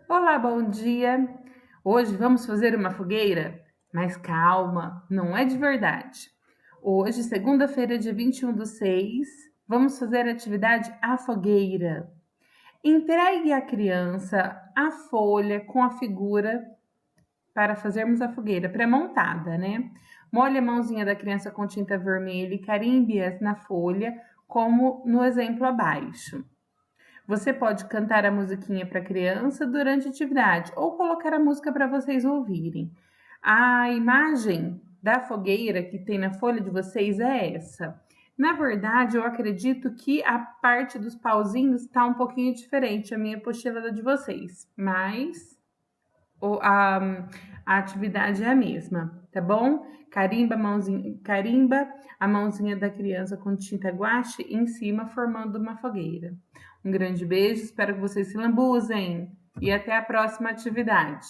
Olá, bom dia! Hoje vamos fazer uma fogueira? Mas calma, não é de verdade. Hoje, segunda-feira, dia 21/6, vamos fazer a atividade A Fogueira. Entregue à criança a folha com a figura para fazermos a fogueira pré-montada, né? Molhe a mãozinha da criança com tinta vermelha e carimbe-as na folha, como no exemplo abaixo. Você pode cantar a musiquinha para a criança durante a atividade ou colocar a música para vocês ouvirem. A imagem da fogueira que tem na folha de vocês é essa. Na verdade, eu acredito que a parte dos pauzinhos está um pouquinho diferente, a minha apostila da de vocês, mas a atividade é a mesma, tá bom? Carimba a mãozinha da criança com tinta guache em cima, formando uma fogueira. Um grande beijo, espero que vocês se lambuzem e até a próxima atividade.